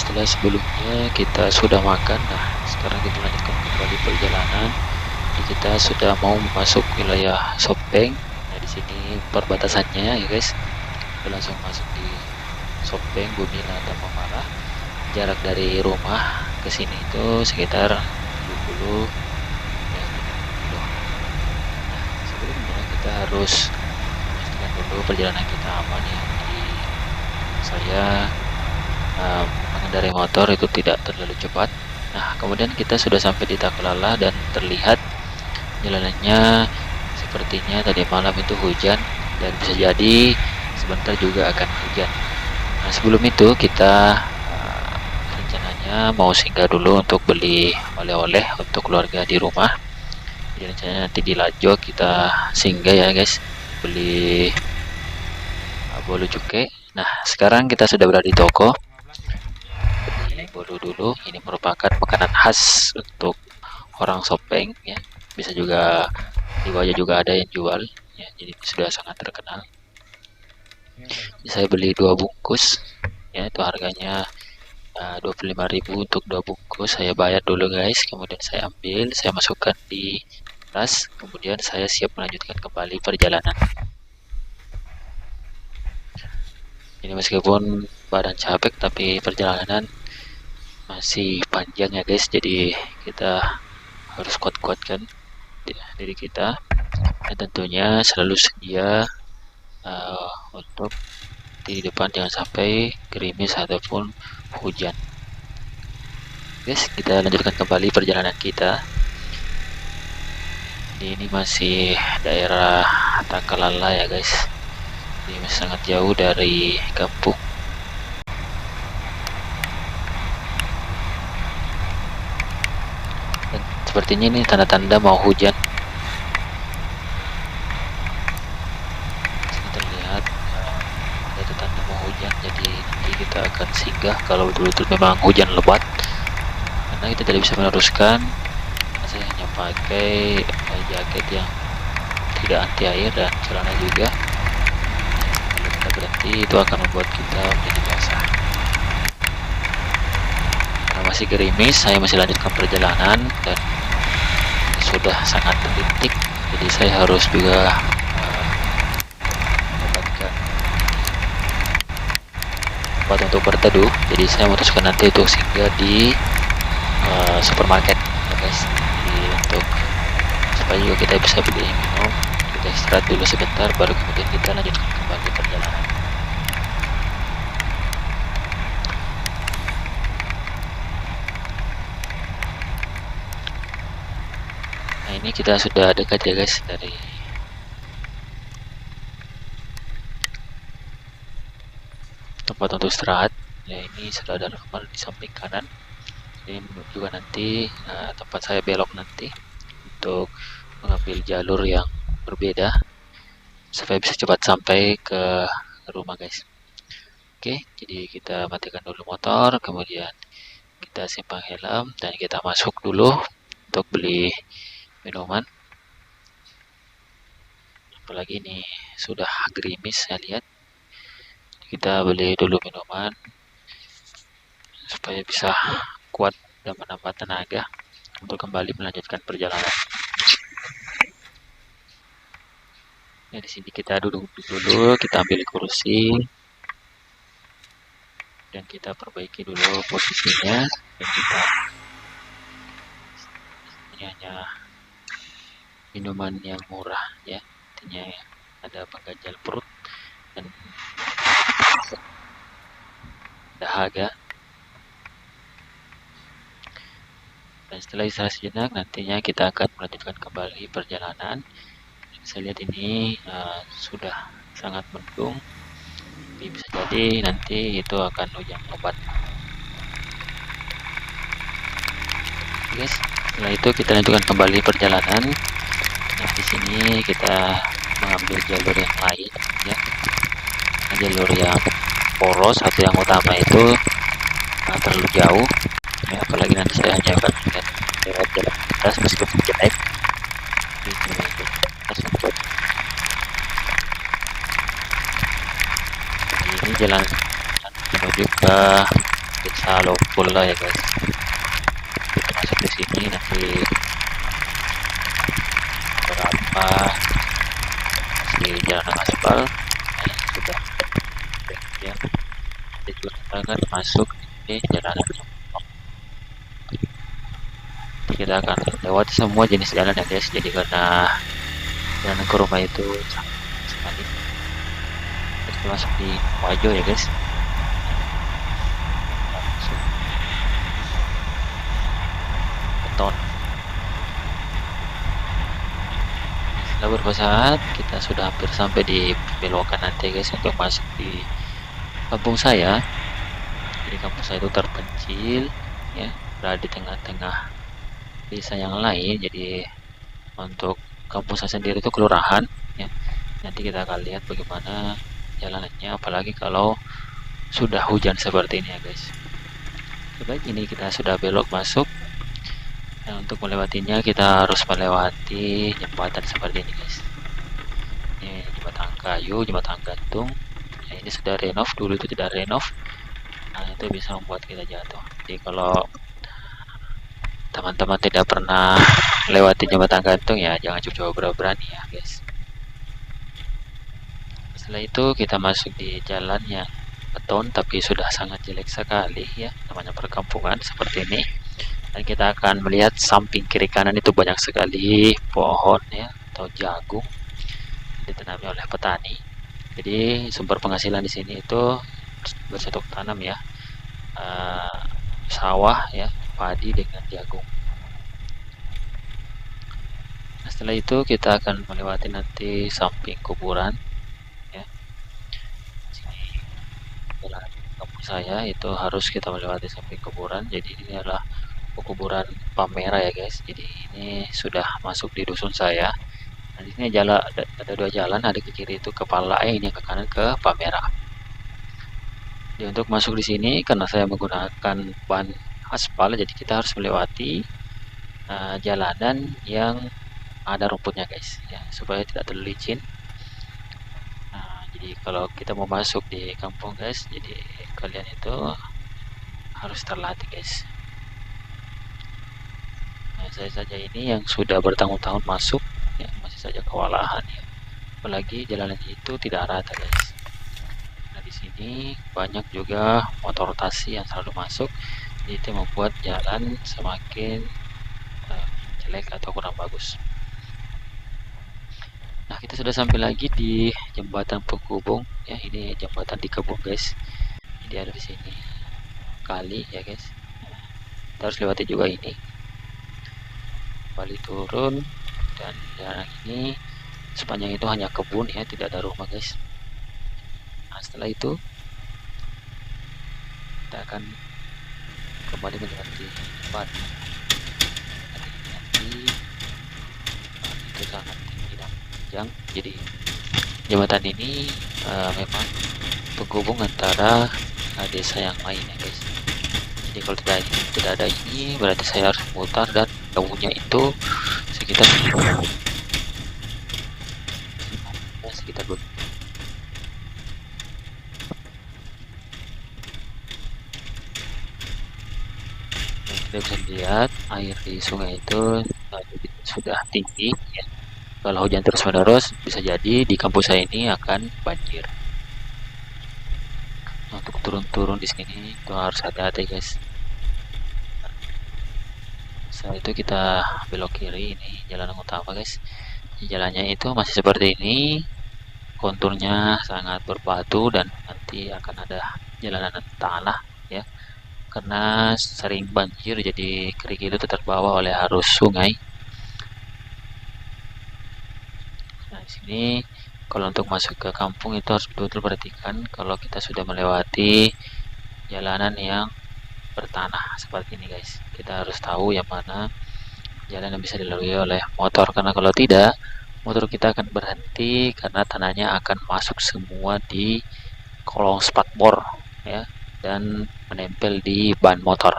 setelah sebelumnya kita sudah makan, nah sekarang kita lanjutkan kembali perjalanan. Kita sudah mau masuk wilayah Sopeng. Nah di sini perbatasannya ya guys. Kita langsung masuk di Sopeng, Bumila Tambamara. Jarak dari rumah ke sini itu sekitar 70 kilo. Nah sebelumnya kita harus memastikan dulu perjalanan kita aman ya. Jadi saya mengendarai motor itu tidak terlalu cepat. Nah, kemudian kita sudah sampai di Takalala dan terlihat jalanannya sepertinya tadi malam itu hujan dan bisa jadi sebentar juga akan hujan. Nah, sebelum itu kita rencananya mau singgah dulu untuk beli oleh-oleh untuk keluarga di rumah. Jadi rencananya nanti di Lajo kita singgah ya guys, beli bolu cuke. Nah, sekarang kita sudah berada di toko. Bolu dulu, ini merupakan makanan khas untuk orang Sopeng ya, bisa juga di Wajah juga ada yang jual ya, jadi sudah sangat terkenal. Saya beli 2 bungkus ya, itu harganya 25.000 untuk 2 bungkus. Saya bayar dulu guys, kemudian saya ambil, saya masukkan di tas, kemudian saya siap melanjutkan kembali perjalanan. Ini meskipun badan capek tapi perjalanan masih panjang ya guys, jadi kita harus kuat-kuatkan diri kita dan tentunya selalu sedia untuk di depan jangan sampai gerimis ataupun hujan. Guys, kita lanjutkan kembali perjalanan kita. Ini masih daerah Takalala ya guys, ini masih sangat jauh dari kampung. Dan sepertinya ini tanda-tanda mau hujan. Terlihat ada tanda mau hujan, jadi nanti kita akan singgah kalau betul-betul memang hujan lebat, karena kita tidak bisa meneruskan. Saya hanya pakai jaket yang tidak anti air dan celana juga. Kalau kita berhenti itu akan membuat kita menjadi basah. Karena masih gerimis, saya masih lanjutkan perjalanan dan sudah sangat terlintik, jadi saya harus juga mendapatkan tempat untuk berteduh. Jadi saya memutuskan nanti untuk singgah di supermarket ya guys, jadi untuk supaya juga kita bisa beli minum, kita istirahat dulu sebentar baru kemudian kita lanjutkan kembali perjalanan. Nah ini kita sudah dekat ya guys dari tempat untuk istirahat ya. Ini sudah ada kamar di samping kanan, ini juga nanti tempat saya belok nanti untuk mengambil jalur yang berbeda supaya bisa cepat sampai ke rumah guys. Oke, jadi kita matikan dulu motor, kemudian kita simpang helm dan kita masuk dulu untuk beli minuman. Apalagi ini sudah gerimis saya lihat, kita beli dulu minuman supaya bisa kuat dan menambah tenaga untuk kembali melanjutkan perjalanan. Ya, di sini kita duduk dulu, kita ambil kursi dan kita perbaiki dulu posisinya, dan kita ini hanya minuman yang murah ya, artinya ada pengganjal perut dan dahaga. Dan setelah istirahat sejenak, nantinya kita akan melanjutkan kembali perjalanan. Saya lihat ini sudah sangat mendung, tapi bisa jadi nanti itu akan hujan lebat. Guys, setelah itu kita lanjutkan kembali perjalanan. Nah, di sini kita mengambil jalur yang lain ya, jalur yang poros atau yang utama itu terlalu jauh ya, apalagi nanti saya hanya akan lewat jalan lintas meskipun jelek. Ini jalan menuju ke bisa low full lah ya guys. Kita masuk di sini nanti berapa di jalan aspal sudah ya. Kita juga akan masuk di jalanan. Kita akan lewati semua jenis jalan ya guys. Jadi karena jalan ke rumah itu sangat sekali. Kita masuk di Wajo ya guys. Masuk beton. Setelah beberapa saat kita sudah hampir sampai di belokan nanti guys untuk masuk di kampung saya. Jadi kampung saya itu terpencil ya, berada di tengah-tengah desa yang lain. Jadi untuk kampung saya sendiri itu kelurahan ya. Nanti kita akan lihat bagaimana jalanannya, apalagi kalau sudah hujan seperti ini ya guys. Baik, ini kita sudah belok masuk. Nah, untuk melewatinya kita harus melewati jembatan seperti ini guys. Ini jembatan kayu, jembatan gantung. Nah, ini sudah renov, dulu itu tidak renov. Nah, itu bisa membuat kita jatuh. Jadi kalau teman-teman tidak pernah lewati jembatan gantung ya jangan coba-coba berani ya guys. Setelah itu kita masuk di jalan yang beton tapi sudah sangat jelek sekali ya, namanya perkampungan seperti ini. Dan kita akan melihat samping kiri kanan itu banyak sekali pohon ya atau jagung ditanami oleh petani. Jadi sumber penghasilan di sini itu bercocok tanam ya, sawah ya, padi dengan jagung. Nah, setelah itu kita akan melewati nanti samping kuburan ya. Sini jalan kampung saya itu harus kita melewati samping kuburan. Jadi ini adalah kuburan Pamera ya guys. Jadi ini sudah masuk di dusun saya. Nah, di sini jalan ada dua jalan, ada ke kiri itu ke Palai, ini ke kanan ke Pamera. Jadi untuk masuk di sini karena saya menggunakan ban aspal, jadi kita harus melewati jalanan yang ada rumputnya guys ya, supaya tidak terlalu licin. Nah, jadi kalau kita mau masuk di kampung guys, jadi kalian itu harus terlatih guys. Nah, saya saja ini yang sudah bertahun-tahun masuk ya, masih saja kewalahan ya, apalagi jalan itu tidak rata guys. Nah, di sini banyak juga motor tasi yang selalu masuk, jadi itu membuat jalan semakin jelek atau kurang bagus. Nah, kita sudah sampai lagi di jembatan penghubung ya, ini jembatan di kebun guys. Jadi ada di sini kali ya guys. Kita harus lewati juga ini. Kembali turun dan jalan ini sepanjang itu hanya kebun ya, tidak ada rumah guys. Nah, setelah itu kita akan kembali melewati jembatan. Nanti itu sangat tinggi dan panjang. Jadi jembatan ini memang penghubung antara desa yang lain ya guys. Jadi kalau tidak ada ini berarti saya harus memutar, dan jauhnya itu sekitar sekitar 2. Kita bisa lihat air di sungai itu sudah tinggi ya. Kalau hujan terus menerus bisa jadi di kampus saya ini akan banjir. Nah, untuk turun-turun di sini itu harus hati-hati guys. Setelah itu kita belok kiri, ini jalan utama guys. Jalannya itu masih seperti ini, konturnya sangat berbatu dan nanti akan ada jalanan tanah ya, karena sering banjir jadi kerikil itu terbawa oleh arus sungai. Nah, di sini kalau untuk masuk ke kampung itu harus betul-betul perhatikan kalau kita sudah melewati jalanan yang bertanah seperti ini guys. Kita harus tahu yang mana jalan yang bisa dilalui oleh motor, karena kalau tidak motor kita akan berhenti karena tanahnya akan masuk semua di kolong spakbor ya, dan menempel di ban motor.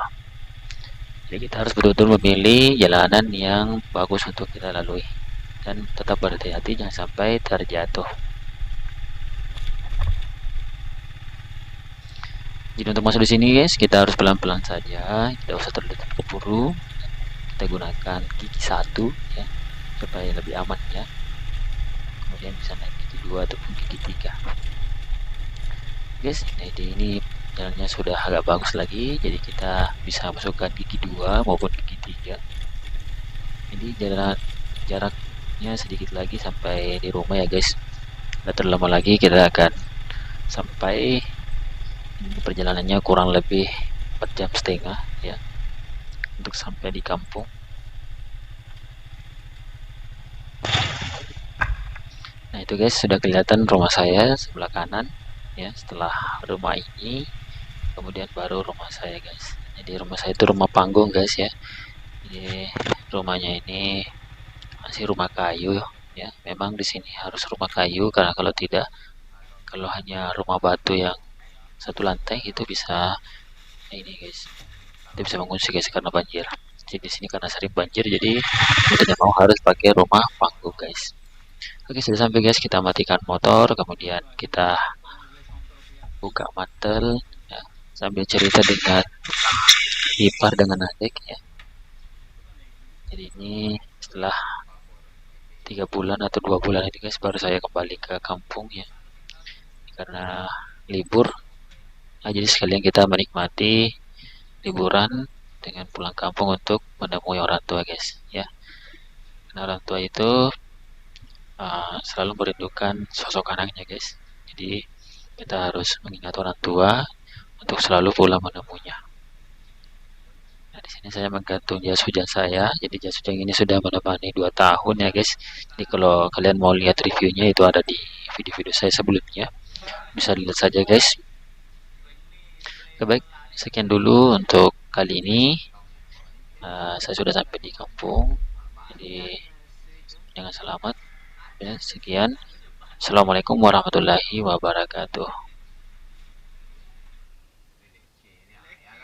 Jadi kita harus betul-betul memilih jalanan yang bagus untuk kita lalui dan tetap berhati-hati jangan sampai terjatuh. Jadi untuk masuk di sini guys, kita harus pelan-pelan saja, tidak usah terlalu terburu-buru. Kita gunakan gigi satu ya, supaya lebih aman ya. Kemudian bisa naik gigi dua ataupun gigi tiga. Guys, nah ini jalannya sudah agak bagus lagi, jadi kita bisa masukkan gigi dua maupun gigi tiga. Jadi jaraknya sedikit lagi sampai di rumah ya guys. Tidak terlalu lama lagi kita akan sampai. Ini perjalanannya kurang lebih 4 jam setengah ya untuk sampai di kampung. Nah itu guys, sudah kelihatan rumah saya sebelah kanan ya. Setelah rumah ini kemudian baru rumah saya guys. Jadi rumah saya itu rumah panggung guys ya. Jadi rumahnya ini masih rumah kayu ya. Memang di sini harus rumah kayu, karena kalau tidak, kalau hanya rumah batu yang satu lantai itu bisa ini guys, kita bisa mengungsi guys karena banjir. Jadi di sini karena sering banjir, jadi kita mau harus pakai rumah panggung guys. Oke, sudah sampai guys, kita matikan motor, kemudian kita buka mantel ya, sambil cerita dengan ipar dengan adik ya. Jadi ini setelah 3 bulan atau 2 bulan ini guys, baru saya kembali ke kampung ya, karena libur. Nah, jadi sekalian kita menikmati liburan dengan pulang kampung untuk menemui orang tua guys ya. Karena orang tua itu selalu merindukan sosok anaknya guys. Jadi kita harus mengingat orang tua untuk selalu pulang menemuinya. Nah, di sini saya menggantung jas hujan saya. Jadi jas hujan ini sudah menemani 2 tahun ya guys. Jadi kalau kalian mau lihat reviewnya, itu ada di video-video saya sebelumnya. Bisa lihat saja guys. Oke, baik, sekian dulu untuk kali ini. Saya sudah sampai di kampung. Jadi dengan selamat ya, sekian. Assalamualaikum warahmatullahi wabarakatuh.